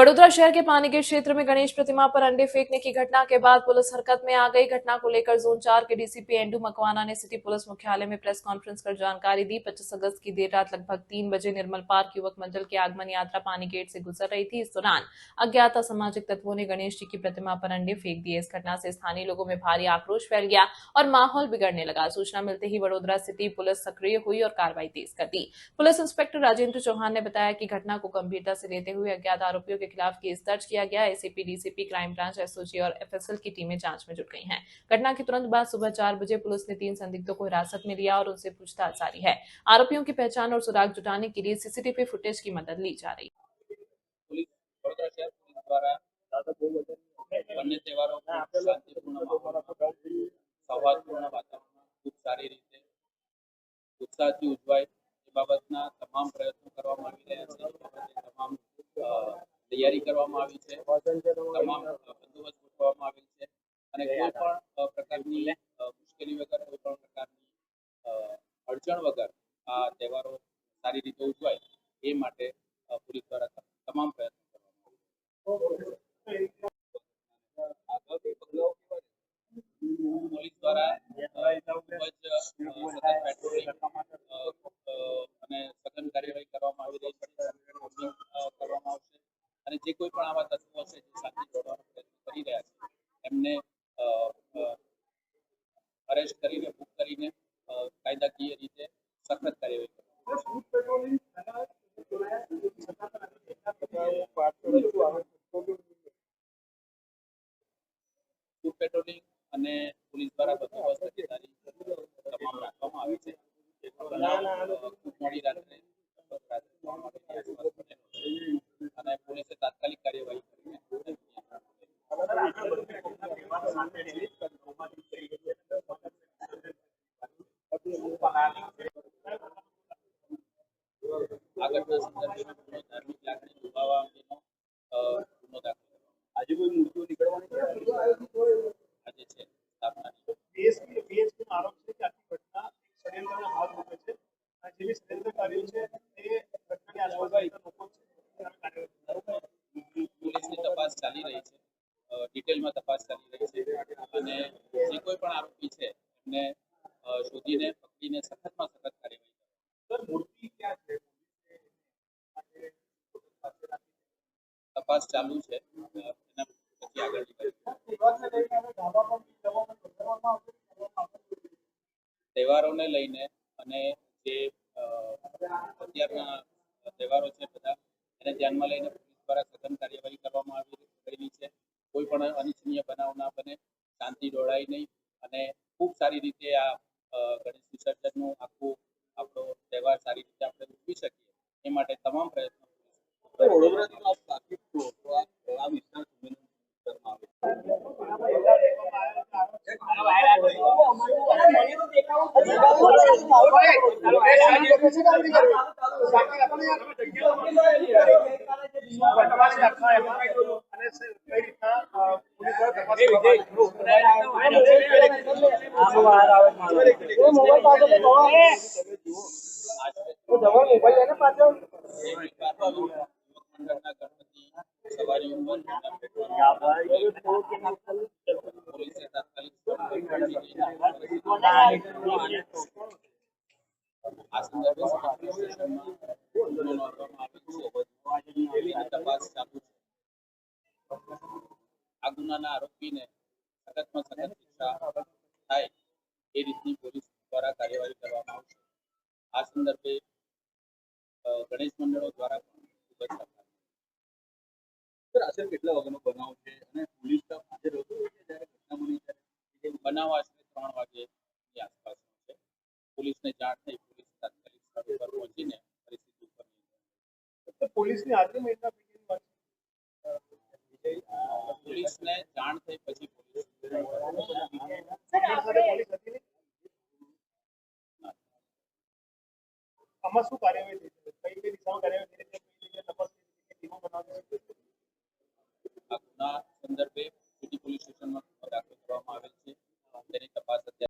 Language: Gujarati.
वडोदरा शहर के पानीगेट क्षेत्र में गणेश प्रतिमा पर अंडे फेंकने की घटना के बाद पुलिस हरकत में आ गई। घटना को लेकर जोन 4 के डीसीपी एंडू मकवाना ने सिटी पुलिस मुख्यालय में प्रेस कॉन्फ्रेंस कर जानकारी दी। 25 अगस्त की देर रात लगभग 3 बजे निर्मल पार्क युवक मंडल की आगमन यात्रा पानीगेट से गुजर रही थी। इस दौरान अज्ञात असामाजिक तत्वों ने गणेश जी की प्रतिमा पर अंडे फेंक दिए। इस घटना से स्थानीय लोगों में भारी आक्रोश फैल गया और माहौल बिगड़ने लगा। सूचना मिलते ही वडोदरा सिटी पुलिस सक्रिय हुई और कार्रवाई तेज कर दी। पुलिस इंस्पेक्टर राजेंद्र चौहान ने बताया कि घटना को गंभीरता से लेते हुए अज्ञात आरोपियों के खिलाफ केस दर्ज किया गया। ACP, DCP, crime branch, SOG और एफएसएल की टीमें जांच में जुट गई हैं। घटना के तुरंत बाद सुबह 4 बजे पुलिस ने 3 संदिग्धों को हिरासत में लिया और उनसे पूछताछ जारी है। आरोपियों की पहचान और सुराग जुटाने के लिए सीसीटीवी फुटेज की मदद ली जा रही है। पुलिस वडोदरा शहर पुलिस द्वारा अन्य तહેવારો શાંતિપૂર્ણ માહોલમાં સૌહાર્દપૂર્ણ વાતાવરણમાં ખૂબ સારી રીતે ઉત્સાહથી ઉજવાય એ બાબતના તમામ પ્રયત્નો કરવામાં આવી રહ્યા છે। એ બાબતે તમામ તૈયારી કરવામાં આવી છે, તમામ બંદોબસ્ત ગોઠવવામાં આવેલ છે અને કોઈ પણ પ્રકારની મુશ્કેલી વગર, કોઈ પણ પ્રકારની અડચણ વગર આ તહેવારો સારી રીતે ઉજવાય એ માટે पुलिस द्वारा तमाम प्रयत्न पुलिस द्वारा सघन कार्यवाही કરવામાં આવી રહી છે। અને જે કોઈ પણ આવા તત્વો છે જે શાંતિ જોડવાનો પ્રયત્ન કરી રહ્યા છે એમને અરેસ્ટ કરીને બુક કરીને કાયદાકીય રીતે સખત કાર્યવાહી કરવામાં ફૂડ પેટ્રોલિંગ અને પોલીસ દ્વારા બંદોબસ્ત તૈયારી તમામ રાખવામાં આવી છે। ખૂબ મોડી રાત્રે અને પોલીસે તાત્કાલિક કાર્યવાહી કરીને આગળના સંદર્ભે ધાર્મિક લાગણી દુભાવવા અંગેનો ગુનો દાખલ કરવામાં આજે કોઈ મૂર્તિઓ નીકળવાની આજે છે સ્થાપનાની બીએસપી આરોપ છે કે આખી ઘટના ષડયંત્રના ભાગરૂપે છે અને જેવી ષડયંત્રકારીઓ છે એ ઘટનાની આજુબાજુના લોકો છે પોલીસની તપાસ ચાલી રહી છે, ડિટેલમાં તપાસ ચાલી રહી છે અને જે કોઈ પણ આરોપી છે એમને શોધીને પકડીને સખતમાં સખત કાર્યવાહી સર મૂર્તિ ક્યાં છે તપાસ ચાલુ છે, એના પછી આગળ તહેવારોને લઈને અને જે અત્યારના તહેવારો છે બધા એને ધ્યાનમાં લઈને પોલીસ દ્વારા સઘન કાર્યવાહી કરવામાં આવી રહેલી છે। કોઈ પણ અનિચ્છનીય બનાવ ના બને, શાંતિ ડોળાય નહીં અને ખૂબ સારી રીતે આ ગણેશ વિસર્જનનું આખું આપણો તહેવાર સારી રીતે આપણે ઉજવી શકીએ એ માટે તમામ પ્રયત્નો સવારી પોલીસે તાત્કાલિક આ સંદર્ભે સ્ટેશનમાં ગુનો નોંધવામાં આવેલ છે, તપાસ ચાલુ છે। આ ગુનાના આરોપીને સખતમાં સખત શિક્ષા થાય એ રીતની પોલીસ દ્વારા કાર્યવાહી કરવામાં આવશે। આ સંદર્ભે ગણેશ મંડળો દ્વારા પણ ખૂબ જ સર આશરે કેટલા વાગ્યાનો બનાવ છે અને પોલીસ સ્ટાફ હાજર હતો જ્યારે ઘટના બની ત્યારે બનાવ આશરે 3 વાગ્યાની આસપાસનો છે। પોલીસને જાણ થઈ, પોલીસ તાત્કાલિક સ્થળ પર પહોંચીને પરિસ્થિતિ ઉપર પોલીસની હાજરીમાં પોલીસને જાણ થઈ પછી પોલીસ આમાં શું કાર્યવાહી થઈ છે, કઈ કઈ દિશામાં કાર્યવાહી થઈ છે, તપાસ ટીમો બનાવવામાં આ ગુના સંદર્ભે સિટી પોલીસ સ્ટેશનમાં દાખલ કરવામાં આવેલ છે, તેની તપાસ અત્યારે